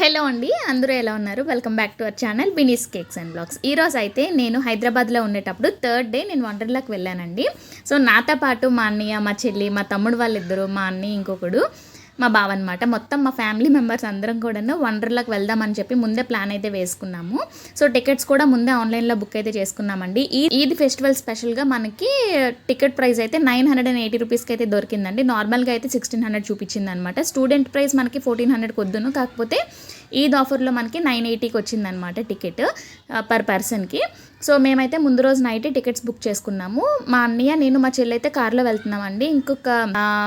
Hello అండి, అందరూ ఎలా ఉన్నారు? Welcome back to our channel బినీస్ కేక్స్ అండ్ బ్లాగ్స్. ఈరోజు అయితే నేను హైదరాబాద్లో ఉండేటప్పుడు థర్డ్ డే నేను వండర్లాకి వెళ్ళానండి. సో నాతో పాటు మా అన్నయ్య, మా చెల్లి, మా తమ్ముడు వాళ్ళిద్దరు, మా అన్నయ్య ఇంకొకడు, మా బావ అనమాట. మొత్తం మా ఫ్యామిలీ మెంబర్స్ అందరం కూడా వండర్లాకి వెళ్దామని చెప్పి ముందే ప్లాన్ అయితే వేసుకున్నాము. సో టికెట్స్ కూడా ముందే ఆన్లైన్లో బుక్ అయితే చేసుకున్నామండి. ఈద్ ఫెస్టివల్ స్పెషల్గా మనకి టికెట్ ప్రైస్ అయితే 980 రూపీస్కి అయితే దొరికిందండి. నార్మల్గా అయితే 1600 చూపించింది అనమాట. స్టూడెంట్ ప్రైస్ మనకి 1400 వద్దును, కాకపోతే ఈద్ ఆఫర్లో మనకి 980కి వచ్చిందనమాట టికెట్ పర్ పర్సన్కి. సో మేమైతే ముందు రోజు నైటే టికెట్స్ బుక్ చేసుకున్నాము. మా అన్నయ్య, నేను, మా చెల్లి అయితే కార్లో వెళ్తున్నామండి. ఇంకొక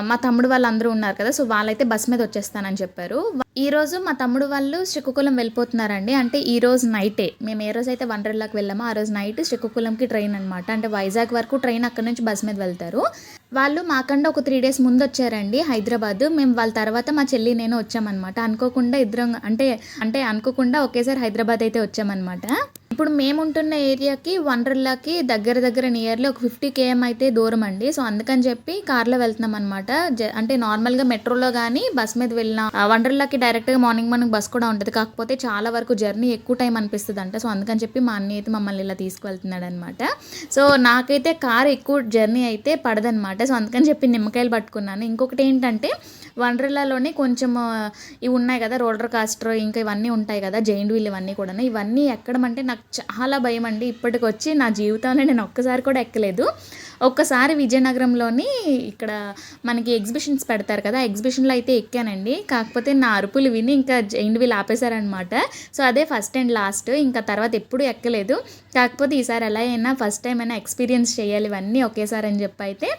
మా తమ్ముడు వాళ్ళు అందరూ ఉన్నారు కదా, సో వాళ్ళైతే బస్ మీద వచ్చేస్తానని చెప్పారు. ఈరోజు మా తమ్ముడు వాళ్ళు శ్రీకాకుళం వెళ్ళిపోతున్నారండి. అంటే ఈ రోజు నైటే, మేము ఏ రోజు అయితే వండర్లాకి వెళ్ళామో ఆ రోజు నైట్ శ్రీకాకుళంకి ట్రైన్ అనమాట. అంటే వైజాగ్ వరకు ట్రైన్, అక్కడ నుంచి బస్ మీద వెళ్తారు. వాళ్ళు మాకంటే ఒక 3 days ముందు వచ్చారండి హైదరాబాద్. మేము వాళ్ళ తర్వాత మా చెల్లి, నేను వచ్చామన్నమాట. అనుకోకుండా ఇద్దరం అంటే అనుకోకుండా ఒకేసారి హైదరాబాద్ అయితే వచ్చామన్నమాట. ఇప్పుడు మేముంటున్న ఏరియాకి వండర్లాకి దగ్గర నియర్లీ ఒక 50 km అయితే దూరం అండి. సో అందుకని చెప్పి కార్లో వెళ్తున్నాం అనమాట. అంటే నార్మల్గా మెట్రోలో కానీ బస్ మీద వెళ్ళిన వండర్లాకి డైరెక్ట్గా మార్నింగ్ బస్ కూడా ఉంటుంది. కాకపోతే చాలా వరకు జర్నీ ఎక్కువ టైం అనిపిస్తుంది అంట. సో అందుకని చెప్పి మా అన్నయ్య అయితే మమ్మల్ని ఇలా తీసుకువెళ్తున్నాడు అనమాట. సో నాకైతే కార్ ఎక్కువ జర్నీ అయితే పడదనమాట. సో అందుకని చెప్పి నిమ్మకాయలు పట్టుకున్నాను. ఇంకొకటి ఏంటంటే వండర్లాలోనే కొంచెం ఇవి ఉన్నాయి కదా, రోలర్ కాస్టర్, ఇంకా ఇవన్నీ ఉంటాయి కదా, జైంట్ వీల్, ఇవన్నీ కూడా. ఇవన్నీ ఎక్కడం అంటే నాకు చాలా భయం అండి. ఇప్పటికి వచ్చి నా జీవితంలో నేను ఒక్కసారి కూడా ఎక్కలేదు. ఒక్కసారి విజయనగరంలోని ఇక్కడ మనకి ఎగ్జిబిషన్స్ పెడతారు కదా, ఎగ్జిబిషన్లో అయితే ఎక్కానండి. కాకపోతే నా అరుపులు విని ఇంకా జైంట్ వీల్ ఆపేశారనమాట. సో అదే ఫస్ట్ అండ్ లాస్ట్, ఇంకా తర్వాత ఎప్పుడు ఎక్కలేదు. కాకపోతే ఈసారి ఎలా అయినా ఫస్ట్ టైం అయినా ఎక్స్పీరియన్స్ చేయాలి ఇవన్నీ ఒకేసారి అని చెప్పి అయితే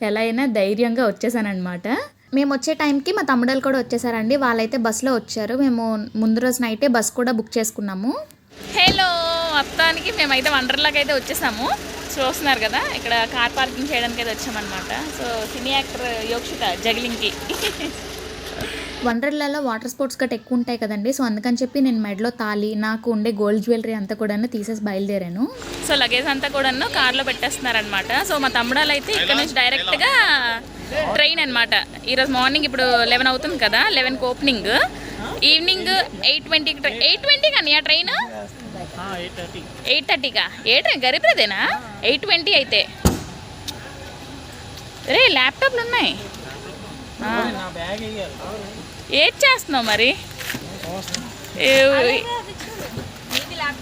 ఎలా అయినా ధైర్యంగా వచ్చేసానమాట. మేము వచ్చే టైంకి మా తమ్ముడలు కూడా వచ్చేసారండి. వాళ్ళైతే బస్సులో వచ్చారు. మేము ముందు రోజు నైటే బస్ కూడా బుక్ చేసుకున్నాము. హలో, మొత్తానికి మేమైతే వండర్లాకి అయితే వచ్చేసాము. చూస్తున్నారు కదా, ఇక్కడ కార్ పార్కింగ్ చేయడానికి అయితే వచ్చామన్నమాట. సో సినీ యాక్టర్ యోక్షిత జగిలింగ్కి. వండర్లాలో వాటర్ స్పోర్ట్స్ గట్రా ఎక్కువ ఉంటాయి కదండి. సో అందుకని చెప్పి నేను మెడలో తాళి, నాకు ఉండే గోల్డ్ జ్యువెలరీ అంతా కూడా తీసేసి బయలుదేరాను. సో లగేజ్ అంతా కూడా కార్లో పెట్టేస్తున్నారనమాట. సో మా తమ్ముడాలు అయితే ఇక్కడ నుంచి డైరెక్ట్గా ట్రైన్ అనమాట. ఈరోజు మార్నింగ్ ఇప్పుడు 11 అవుతుంది కదా, 11కి ఓపెనింగ్. ఈవినింగ్ 8:20 కానీ ఆ ట్రైన్ 8:30కా? ఏ ట్రైన్? గరీబ్రదేనా? 8:20 అయితే. రే ల్యాప్టాప్లు ఉన్నాయి, ఏం చేస్తున్నావు మరి?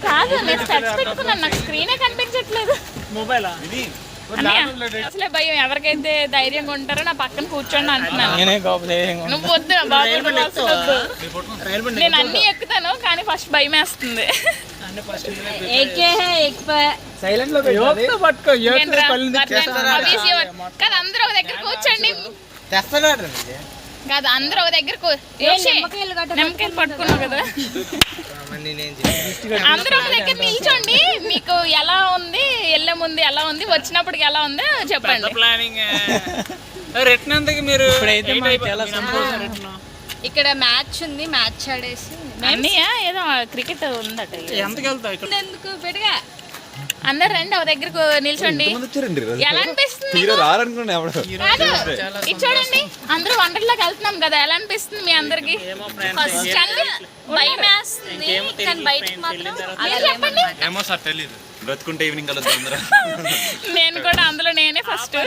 కాదు, నేను స్పెక్స్ పెట్టుకున్నాను, నాకు స్క్రీనే కనిపించట్లేదు. అసలే భయం, ఎవరికైతే ధైర్యంగా ఉంటారో నా పక్కన కూర్చోండి అంటున్నాను. నువ్వు వద్దు బాబు, నేను అన్ని ఎక్కుతాను కానీ ఫస్ట్ భయం వేస్తుంది. కాదు, అందరూ ఒక దగ్గర కూర్చోండి. కాదు, అందరూ ఒక దగ్గర నిమ్మకాయలు పట్టుకున్నావు కదా, అందరూ ఒక దగ్గర నిల్చోండి. మీకు ఎలా ఉంది, వెళ్ళే ముందు ఎలా ఉంది, వచ్చినప్పటికి ఎలా ఉందో చెప్పండి. ఇక్కడ మ్యాచ్ ఉంది, మ్యాచ్ ఆడేసి ఏదో క్రికెట్ ఉందట. ఎందుకు పెడగా అందరు రండి, ఒక దగ్గరకు నిల్చోండి. ఎలా అనిపిస్తుంది? ఇది చూడండి, అందరూ వండర్లోకి వెళ్తున్నాం కదా, ఎలా అనిపిస్తుంది మీ అందరికి? భయం వేస్తుంది కానీ బయటకు మాత్రం చెప్పండి. నేను కూడా అందులో నేనే ఫస్ట్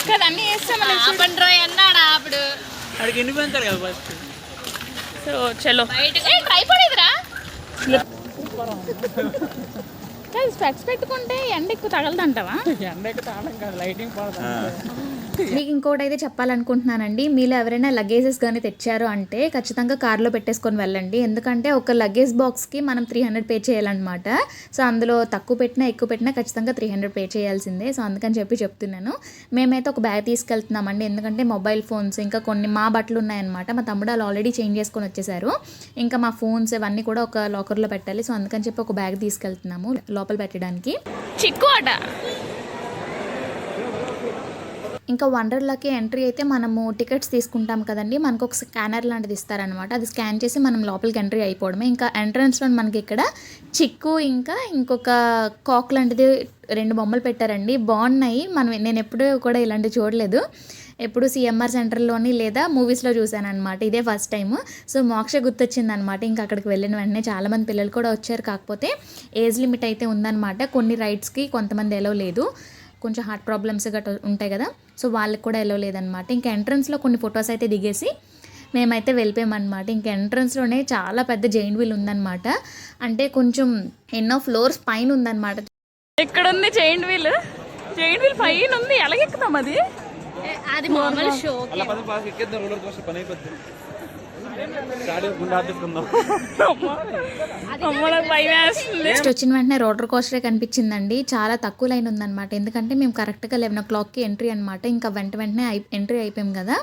కదా, అన్ని వేస్తామని అన్నాడా అప్పుడు. సో చలో ట్రైపాడ్ ఇదిరా. స్పెక్స్ పెట్టుకుంటే ఎండ ఎక్కువ తగలదంటావా? మీకు ఇంకోటి అయితే చెప్పాలనుకుంటున్నానండి. మీలో ఎవరైనా లగేజెస్ కానీ తెచ్చారు అంటే ఖచ్చితంగా కార్లో పెట్టేసుకొని వెళ్ళండి. ఎందుకంటే ఒక లగేజ్ బాక్స్కి మనం 300 పే చేయాలన్నమాట. సో అందులో తక్కువ పెట్టినా ఎక్కువ పెట్టినా ఖచ్చితంగా 300 పే చేయాల్సిందే. సో అందుకని చెప్పి చెప్తున్నాను. మేమైతే ఒక బ్యాగ్ తీసుకెళ్తున్నామండి. ఎందుకంటే మొబైల్ ఫోన్స్, ఇంకా కొన్ని మా బట్టలు ఉన్నాయన్నమాట. మా తమ్ముడు వాళ్ళు ఆల్రెడీ చేంజ్ చేసుకొని వచ్చేసారు. ఇంకా మా ఫోన్స్ ఇవన్నీ కూడా ఒక లాకర్లో పెట్టాలి. సో అందుకని చెప్పి ఒక బ్యాగ్ తీసుకెళ్తున్నాము లోపల పెట్టడానికి. చిక్కు అట. ఇంకా వండర్లాకి ఎంట్రీ అయితే మనము టికెట్స్ తీసుకుంటాం కదండి, మనకు ఒక స్కానర్ లాంటిది ఇస్తారనమాట. అది స్కాన్ చేసి మనం లోపలికి ఎంట్రీ అయిపోవడమే. ఇంకా ఎంట్రన్స్లో మనకి ఇక్కడ చిక్కు, ఇంకా ఇంకొక కాక్ లాంటిది 2 బొమ్మలు పెట్టారండి. బాగున్నాయి. నేను ఎప్పుడూ కూడా ఇలాంటివి చూడలేదు. ఎప్పుడు సిఎంఆర్ సెంటర్లోని లేదా మూవీస్లో చూశాను అనమాట. ఇదే ఫస్ట్ టైం. సో మోక్ష గుర్తొచ్చింది అనమాట. ఇంకా అక్కడికి వెళ్ళిన వెంటనే చాలామంది పిల్లలు కూడా వచ్చారు. కాకపోతే ఏజ్ లిమిట్ అయితే ఉందన్నమాట. కొన్ని రైడ్స్కి కొంతమంది ఎలో లేదు, కొంచెం హార్ట్ ప్రాబ్లమ్స్ గట్రా ఉంటాయి కదా, సో వాళ్ళకి కూడా ఎలో లేదనమాట. ఇంకా ఎంట్రన్స్లో కొన్ని ఫొటోస్ అయితే దిగేసి మేమైతే వెళ్ళిపోయామన్నమాట. ఇంక ఎంట్రన్స్లోనే చాలా పెద్ద జైంట్ వీల్ ఉందన్నమాట. అంటే కొంచెం ఎన్నో ఫ్లోర్స్ పైన ఉందన్నమాట. ఇక్కడ ఉంది జైంట్ వీల్. జైంట్ వీల్ పైన ఉంది, ఎలాగెక్కుతాం అది? అది మామూలు షో. నెక్స్ట్ వచ్చిన వెంటనే రోలర్ కోస్టరే కనిపించిందండి. చాలా తక్కువ లైన్ ఉందన్నమాట. ఎందుకంటే మేము కరెక్ట్గా 11 o'clockకి ఎంట్రీ అనమాట. ఇంకా వెంటనే ఎంట్రీ అయిపోయాం కదా,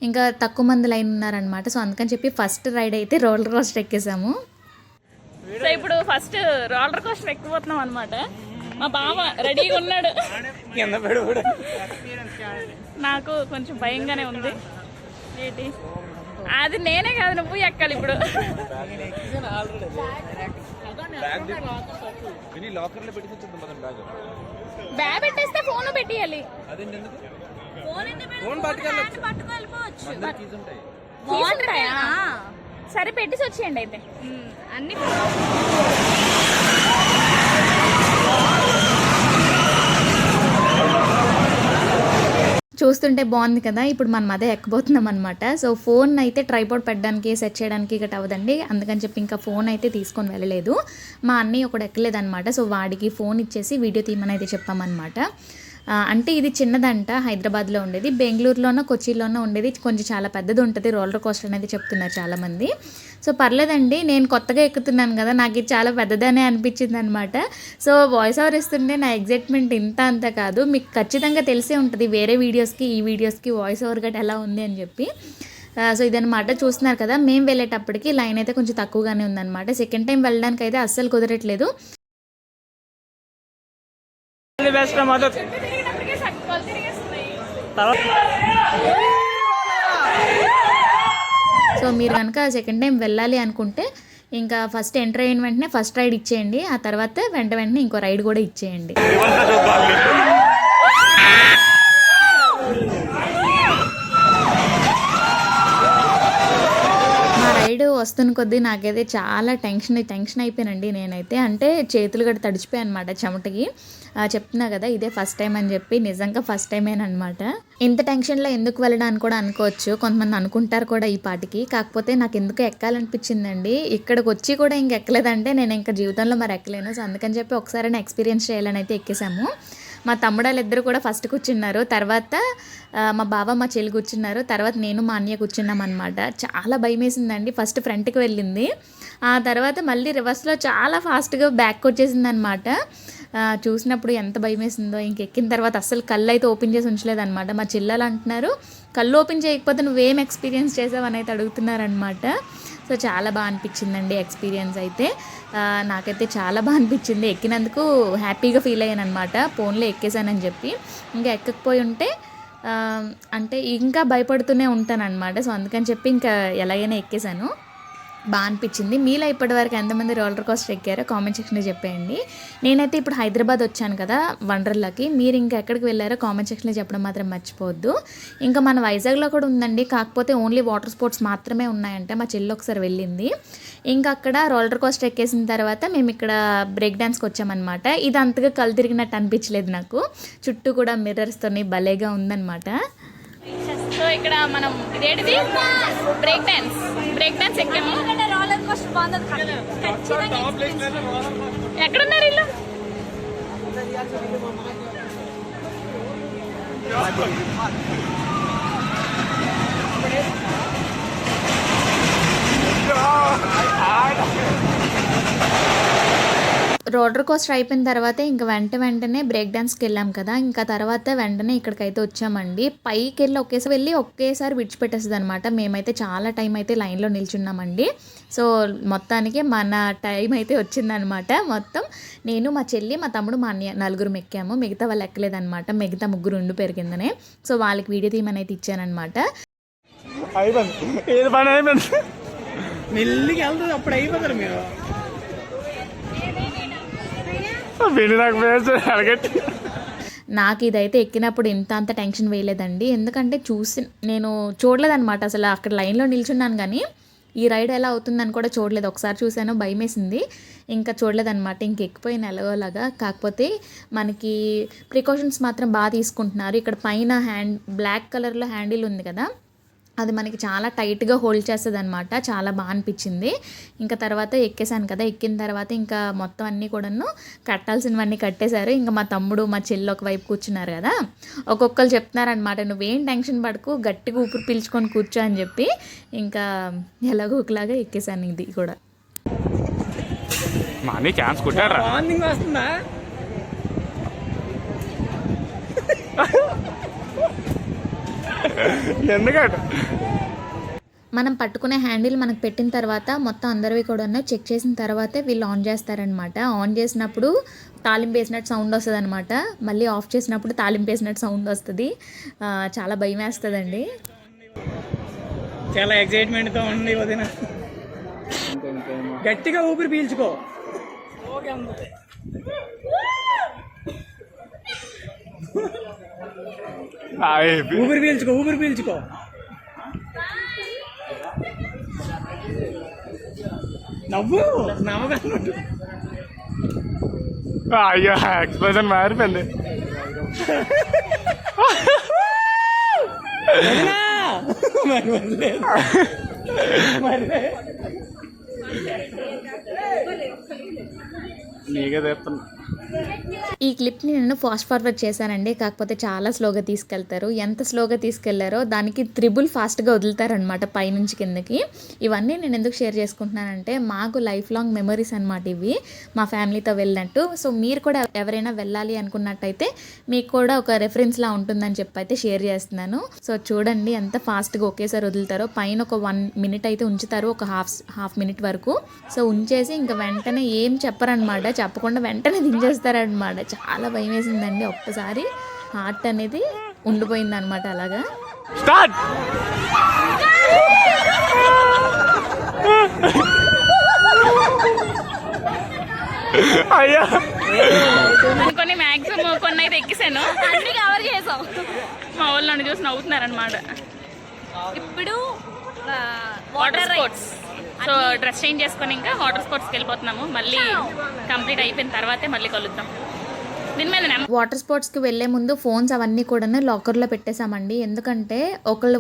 ఇంకా తక్కువ మంది లైన్ ఉన్నారనమాట. సో అందుకని చెప్పి ఫస్ట్ రైడ్ అయితే రోలర్ కోస్టర్ ఎక్కేసాము. సో ఇప్పుడు ఫస్ట్ రోలర్ కోస్టర్ ఎక్కిపోతున్నాం అనమాట. మా బావ రెడీగా ఉన్నాడు. నాకు కొంచెం భయంగానే ఉంది. ఏంటి అది? నేనే కాదు, నువ్వు ఎక్కాలి ఇప్పుడు. బ్యాగ్ పెట్టేస్తే ఫోన్ పెట్టేయాలి. సరే పెట్టేసి వచ్చేయండి అయితే అన్ని. చూస్తుంటే బాగుంది కదా. ఇప్పుడు మనం అదే ఎక్కబోతున్నాం అనమాట. సో ఫోన్ అయితే ట్రైపాడ్ పెట్టడానికి సెట్ చేయడానికి గట్ అవ్వదండి. అందుకని చెప్పి ఇంకా ఫోన్ అయితే తీసుకొని వెళ్ళలేదు. మా అన్నయ్య ఒకడు ఎక్కలేదనమాట. సో వాడికి ఫోన్ ఇచ్చేసి వీడియో తీయమని అయితే చెప్పామన్నమాట. అంటే ఇది చిన్నదంట, హైదరాబాద్లో ఉండేది. బెంగళూరులోనో కొచ్చిలోనో ఉండేది. కొంచెం చాలా పెద్దది ఉంటుంది రోలర్ కోస్టర్ అనేది చెప్తున్నారు చాలామంది. సో పర్లేదండి, నేను కొత్తగా ఎక్కుతున్నాను కదా, నాకు ఇది చాలా పెద్దదనే అనిపించింది అనమాట. సో వాయిస్ ఓవర్ ఇస్తుంటే నా ఎగ్జైట్మెంట్ ఇంత అంత కాదు. మీకు ఖచ్చితంగా తెలిసే ఉంటుంది వేరే వీడియోస్కి ఈ వీడియోస్కి వాయిస్ ఓవర్ గట్ ఎలా ఉంది అని చెప్పి. సో ఇదనమాట చూస్తున్నారు కదా. మేము వెళ్ళేటప్పటికి లైన్ అయితే కొంచెం తక్కువగానే ఉందన్నమాట. సెకండ్ టైం వెళ్ళడానికి అయితే అస్సలు కుదరట్లేదు. సో మీరు కనుక సెకండ్ టైం వెళ్ళాలి అనుకుంటే ఇంకా ఫస్ట్ ఎంటర్ అయిన వెంటనే ఫస్ట్ రైడ్ ఇచ్చేయండి. ఆ తర్వాత వెంటనే ఇంకో రైడ్ కూడా ఇచ్చేయండి. మా రైడ్ వస్తున్న కొద్దీ నాకైతే చాలా టెన్షన్ అయిపోయానండి నేనైతే. అంటే చేతులు కూడా తడిచిపోయాయి అనమాట చెమటకి. చెప్తున్నా కదా ఇదే ఫస్ట్ టైం అని చెప్పి. నిజంగా ఫస్ట్ టైమేనమాట. ఇంత టెన్షన్లో ఎందుకు వెళ్ళడానికి కూడా అనుకోవచ్చు, కొంతమంది అనుకుంటారు కూడా ఈ పాటికి. కాకపోతే నాకు ఎందుకు ఎక్కాలనిపించిందండి. ఇక్కడికి వచ్చి కూడా ఇంక ఎక్కలేదంటే నేను ఇంకా జీవితంలో మరి ఎక్కలేను. సో అందుకని చెప్పి ఒకసారి ఎక్స్పీరియన్స్ చేయాలని అయితే ఎక్కేసాము. మా తమ్ముడాళ్ళు ఇద్దరు కూడా ఫస్ట్ కూర్చున్నారు, తర్వాత మా బావ మా చెల్లి కూర్చున్నారు, తర్వాత నేను మా అన్నయ్య కూర్చున్నాం అనమాట. చాలా భయం వేసిందండి. ఫస్ట్ ఫ్రంట్కి వెళ్ళింది, ఆ తర్వాత మళ్ళీ రివర్స్లో చాలా ఫాస్ట్గా బ్యాక్ వచ్చేసింది అనమాట. చూసినప్పుడు ఎంత భయం వేసిందో. ఇంకెక్కిన తర్వాత అస్సలు కళ్ళు అయితే ఓపెన్ చేసి ఉంచలేదన్నమాట. మా చెల్లెలు అంటున్నారు, కళ్ళు ఓపెన్ చేయకపోతే నువ్వేం ఎక్స్పీరియన్స్ చేసావని అయితే అడుగుతున్నారనమాట. సో చాలా బాగా అనిపించిందండి ఎక్స్పీరియన్స్ అయితే. నాకైతే చాలా బాగా అనిపించింది. ఎక్కినందుకు హ్యాపీగా ఫీల్ అయ్యాను అనమాట. ఫోన్లో ఎక్కేసానని చెప్పి. ఇంకా ఎక్కకపోయి ఉంటే అంటే ఇంకా భయపడుతూనే ఉంటాను అనమాట. సో అందుకని చెప్పి ఇంకా ఎలాగైనా ఎక్కేసాను. బాగా అనిపించింది. మీలో ఇప్పటివరకు ఎంతమంది రోలర్ కోస్టర్ ఎక్కారో కామెంట్ సెక్షన్లో చెప్పేయండి. నేనైతే ఇప్పుడు హైదరాబాద్ వచ్చాను కదా వండర్లాకి. మీరు ఇంకా ఎక్కడికి వెళ్ళారో కామెంట్ సెక్షన్లో చెప్పడం మాత్రం మర్చిపోవద్దు. ఇంకా మన వైజాగ్లో కూడా ఉందండి, కాకపోతే ఓన్లీ వాటర్ స్పోర్ట్స్ మాత్రమే ఉన్నాయంటే. మా చెల్లి ఒకసారి వెళ్ళింది. ఇంకా అక్కడ రోలర్ కోస్టర్ ఎక్కేసిన తర్వాత మేము ఇక్కడ బ్రేక్ డ్యాన్స్కి వచ్చామన్నమాట. ఇది అంతగా కళ్ళు తిరిగినట్టు అనిపించలేదు నాకు. చుట్టూ కూడా మిర్రర్స్తోని భలేగా ఉందన్నమాట. సో ఇక్కడ మనం ఇదేంటిది బ్రేక్ డాన్స్ ఎక్కాము. రోలర్ కోస్టర్ బాగుంది. ఎక్కడున్నారు వీళ్ళు? రోలర్ కోస్టర్ అయిపోయిన తర్వాత ఇంకా వెంటనే బ్రేక్ డాన్స్కి వెళ్ళాం కదా. ఇంకా తర్వాత వెంటనే ఇక్కడికైతే వచ్చామండి. పైకి వెళ్ళి ఒకేసారి విడిచిపెట్టేస్తుంది అనమాట. మేమైతే చాలా టైం అయితే లైన్లో నిల్చున్నామండి. సో మొత్తానికి మన టైం అయితే వచ్చిందనమాట. మొత్తం నేను, మా చెల్లి, మా తమ్ముడు, మా అన్నయ్య నలుగురు ఎక్కాము. మిగతా వాళ్ళు ఎక్కలేదనమాట. మిగతా ముగ్గురు ఉండి పెరిగిందనే. సో వాళ్ళకి వీడియో తీయమని అయితే ఇచ్చానమాట. మెల్లికి వెళ్తుంది అప్పుడు అయిపోతారు మీరు. నాకు ఇదైతే ఎక్కినప్పుడు అంత టెన్షన్ వేయలేదండి, ఎందుకంటే నేను చూడలేదన్నమాట అసలు. అక్కడ లైన్లో నిల్చున్నాను కానీ ఈ రైడ్ ఎలా అవుతుందని కూడా చూడలేదు. ఒకసారి చూశాను, భయం వేసింది, ఇంకా చూడలేదన్నమాట. ఇంక ఎక్కిపోయిన ఎలాగోలాగా. కాకపోతే మనకి ప్రికాషన్స్ మాత్రం బాగా తీసుకుంటున్నారు. ఇక్కడ పైన బ్లాక్ కలర్లో హ్యాండిల్ ఉంది కదా, అది మనకి చాలా టైట్గా హోల్డ్ చేస్తుంది అనమాట. చాలా బాగా అనిపించింది. ఇంకా తర్వాత ఎక్కేసాను కదా, ఎక్కిన తర్వాత ఇంకా మొత్తం అన్నీ కూడాను కట్టాల్సినవన్నీ కట్టేశారు. ఇంకా మా తమ్ముడు మా చెల్లి ఒకవైపు కూర్చున్నారు కదా, ఒక్కొక్కరు చెప్తున్నారనమాట, నువ్వేం టెన్షన్ పడకు, గట్టిగా ఊపిరి పీల్చుకొని కూర్చో అని చెప్పి. ఇంకా ఎలాగో ఒకలాగా ఎక్కేసాను ఇది కూడా. ఛాన్స్ కొట్టారా? మార్నింగ్ వస్తుందా? ఎందుకంటే మనం పట్టుకునే హ్యాండిల్ మనకు పెట్టిన తర్వాత మొత్తం అందరివి కూడా చెక్ చేసిన తర్వాతే వీళ్ళు ఆన్ చేస్తారనమాట. ఆన్ చేసినప్పుడు తాలింపు వేసినట్టు సౌండ్ వస్తుంది అనమాట, మళ్ళీ ఆఫ్ చేసినప్పుడు తాలింపు వేసినట్టు సౌండ్ వస్తుంది. చాలా భయం వేస్తుందండి. చాలా ఎక్సైట్మెంట్తో ఉంది వదిన. గట్టిగా ఊపిరి పీల్చుకో. ఊపిరి పీల్చుకో, ఊపిరి పీల్చుకో. నవ్వు నవ్వగలడు. అయ్యో ఎక్స్ప్రెషన్ మారిపోయింది. నీకే చెప్తున్నా. ఈ క్లిప్ని నేను ఫాస్ట్ ఫార్వర్డ్ చేశానండి, కాకపోతే చాలా స్లోగా తీసుకెళ్తారు. ఎంత స్లోగా తీసుకెళ్లారో దానికి త్రిబుల్ ఫాస్ట్గా వదులుతారనమాట పైనుంచి కిందకి. ఇవన్నీ నేను ఎందుకు షేర్ చేసుకుంటున్నానంటే మాకు లైఫ్ లాంగ్ మెమరీస్ అనమాట ఇవి, మా ఫ్యామిలీతో వెళ్ళినట్టు. సో మీరు కూడా ఎవరైనా వెళ్ళాలి అనుకున్నట్టయితే మీకు కూడా ఒక రెఫరెన్స్లా ఉంటుందని చెప్పి అయితే షేర్ చేస్తున్నాను. సో చూడండి ఎంత ఫాస్ట్గా ఒకేసారి వదులుతారో. పైన ఒక 1 మినిట్ అయితే ఉంచుతారు, ఒక హాఫ్ మినిట్ వరకు. సో ఉంచేసి ఇంకా వెంటనే ఏం చెప్పరనమాట, చెప్పకుండా వెంటనే దించేస్తారనమాట. చాలా భయం వేసిందండి, ఒక్కసారి హార్ట్ అనేది ఉండిపోయింది అనమాట అలాగా. స్టార్ట్. అయ్యా కొన్ని మ్యాక్సిమం కొన్ని అయితే ఎక్కిసాను, అన్ని కవర్ చేసాం. మా వాళ్ళు నన్ను చూసి నవ్వుతున్నారనమాట. ఇప్పుడు water sports, so dress change చేసుకొని ఇంకా వాటర్ స్పోర్ట్స్కి వెళ్ళిపోతున్నాము. మళ్ళీ కంప్లీట్ అయిపోయిన తర్వాతే మళ్ళీ కలుద్దాం. దీని మీద వాటర్ స్పోర్ట్స్కి వెళ్ళే ముందు ఫోన్స్ అవన్నీ కూడా లాకర్లో పెట్టేశామండి. ఎందుకంటే ఒకళ్ళు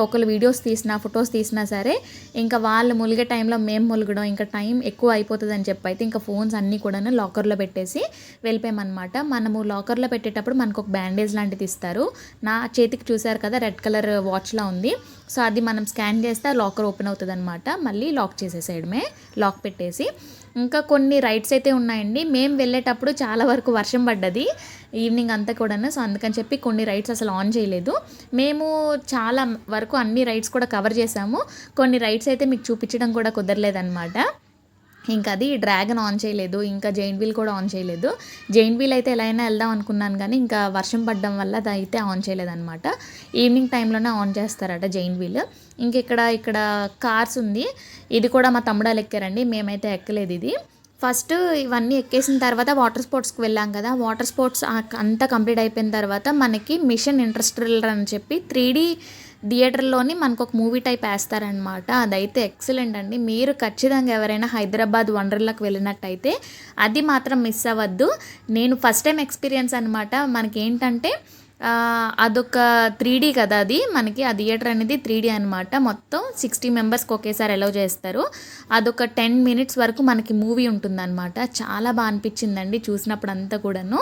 ఒకళ్ళు వీడియోస్ తీసినా ఫొటోస్ తీసినా సరే ఇంకా వాళ్ళు ములిగే టైంలో మేము ములగడం, ఇంకా టైం ఎక్కువ అయిపోతుంది అని చెప్పి అయితే ఇంకా ఫోన్స్ అన్నీ కూడా లాకర్లో పెట్టేసి వెళ్ళిపోయామన్నమాట. మనము లాకర్లో పెట్టేటప్పుడు మనకు ఒక బ్యాండేజ్ లాంటిది ఇస్తారు. నా చేతికి చూసారు కదా రెడ్ కలర్ వాచ్లా ఉంది. సో అది మనం స్కాన్ చేస్తే లాకర్ ఓపెన్ అవుతుంది అనమాట. మళ్ళీ లాక్ చేసేసేయడమే, లాక్ పెట్టేసి. ఇంకా కొన్ని రైడ్స్ అయితే ఉన్నాయండి. మేము వెళ్ళేటప్పుడు చాలా వరకు వర్షం పడ్డది ఈవినింగ్ అంతా కూడా. సో అందుకని చెప్పి కొన్ని రైడ్స్ అసలు ఆన్ చేయలేదు. మేము చాలా వరకు అన్ని రైడ్స్ కూడా కవర్ చేసాము. కొన్ని రైడ్స్ అయితే మీకు చూపించడం కూడా కుదరలేదన్నమాట. ఇంకా అది డ్రాగన్ ఆన్ చేయలేదు, ఇంకా జైంట్ వీల్ కూడా ఆన్ చేయలేదు. జైంట్ వీల్ అయితే ఎలా అయినా వెళ్దాం అనుకున్నాను కానీ ఇంకా వర్షం పడడం వల్ల అది అయితే ఆన్ చేయలేదన్నమాట. ఈవినింగ్ టైంలోనే ఆన్ చేస్తారట జైంట్ వీల్. ఇంక ఇక్కడ కార్స్ ఉంది, ఇది కూడా మా తమ్ముడాలు ఎక్కారండి, మేమైతే ఎక్కలేదు ఇది. ఫస్ట్ ఇవన్నీ ఎక్కేసిన తర్వాత వాటర్ స్పోర్ట్స్కి వెళ్ళాం కదా. వాటర్ స్పోర్ట్స్ అంతా కంప్లీట్ అయిపోయిన తర్వాత మనకి మిషన్ ఇంటర్స్టెల్లర్ అని చెప్పి 3D థియేటర్లోని మనకు ఒక మూవీ టైప్ వేస్తారనమాట. అదైతే ఎక్సలెంట్ అండి. మీరు ఖచ్చితంగా ఎవరైనా హైదరాబాద్ వండర్లాకి వెళ్ళినట్టయితే అది మాత్రం మిస్ అవ్వద్దు. నేను ఫస్ట్ టైం ఎక్స్పీరియన్స్ అనమాట. మనకి ఏంటంటే అదొక 3D కదా, అది మనకి ఆ థియేటర్ అనేది 3D అనమాట. మొత్తం 60 మెంబర్స్కి ఒకేసారి అలౌ చేస్తారు. అదొక 10 మినిట్స్ వరకు మనకి మూవీ ఉంటుందన్నమాట. చాలా బాగా అనిపించిందండి చూసినప్పుడు అంతా కూడాను.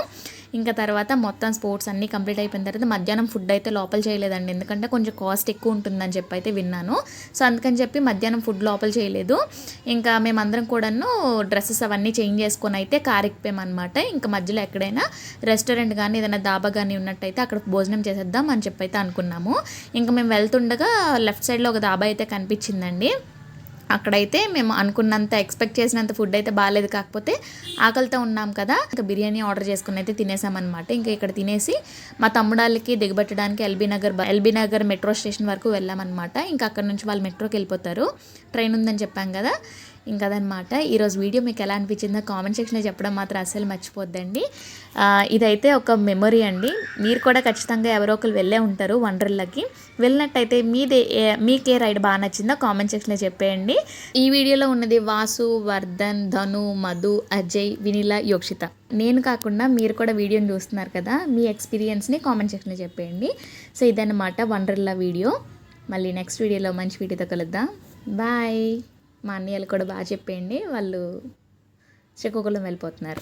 ఇంకా తర్వాత మొత్తం స్పోర్ట్స్ అన్నీ కంప్లీట్ అయిపోయిన తర్వాత మధ్యాహ్నం ఫుడ్ అయితే లోపల చేయలేదండి, ఎందుకంటే కొంచెం కాస్ట్ ఎక్కువ ఉంటుందని చెప్పి అయితే విన్నాను. సో అందుకని చెప్పి మధ్యాహ్నం ఫుడ్ లోపల చేయలేదు. ఇంకా మేమందరం కూడాను డ్రెస్సెస్ అవన్నీ చేంజ్ చేసుకొని అయితే కార్ ఎక్కిపోయామన్నమాట. ఇంకా మధ్యలో ఎక్కడైనా రెస్టారెంట్ కానీ ఏదైనా దాబా కానీ ఉన్నట్టయితే అక్కడ భోజనం చేసేద్దాం అని చెప్పి అయితే అనుకున్నాము. ఇంకా మేము వెళ్తుండగా లెఫ్ట్ సైడ్లో ఒక దాబా అయితే కనిపించిందండి. అక్కడైతే మేము అనుకున్నంత ఎక్స్పెక్ట్ చేసినంత ఫుడ్ అయితే బాగాలేదు, కాకపోతే ఆకలితో ఉన్నాం కదా ఇంకా బిర్యానీ ఆర్డర్ చేసుకుని అయితే తినేసామన్నమాట. ఇంకా ఇక్కడ తినేసి మా తమ్ముడాళ్ళకి దిగబెట్టడానికి ఎల్బీ నగర్ మెట్రో స్టేషన్ వరకు వెళ్ళామన్నమాట. ఇంకా అక్కడ నుంచి వాళ్ళు మెట్రోకి వెళ్ళిపోతారు, ట్రైన్ ఉందని చెప్పాం కదా. ఇంకా అదనమాట. ఈరోజు వీడియో మీకు ఎలా అనిపించిందో కామెంట్ సెక్షన్లో చెప్పడం మాత్రం అస్సలు మర్చిపోద్దండి. ఇదైతే ఒక మెమొరీ అండి. మీరు కూడా ఖచ్చితంగా ఎవరో ఒకరు వెళ్ళే ఉంటారు వండర్లాకి. వెళ్ళినట్టయితే మీకే రైడ్ బాగా నచ్చిందో కామెంట్ సెక్షన్లో చెప్పేయండి. ఈ వీడియోలో ఉన్నది వాసు, వర్ధన్, ధను, మధు, అజయ్, వినీల, యోక్షిత. నేను కాకుండా మీరు కూడా వీడియోని చూస్తున్నారు కదా, మీ ఎక్స్పీరియన్స్ని కామెంట్ సెక్షన్లో చెప్పేయండి. సో ఇదన్నమాట వండర్లా వీడియో. మళ్ళీ నెక్స్ట్ వీడియోలో మంచి వీడియోతో కలుద్దాం. బాయ్. మా అన్నయ్యలు కూడా బాగా చెప్పేయండి, వాళ్ళు శ్రీకాకుళం వెళ్ళిపోతున్నారు.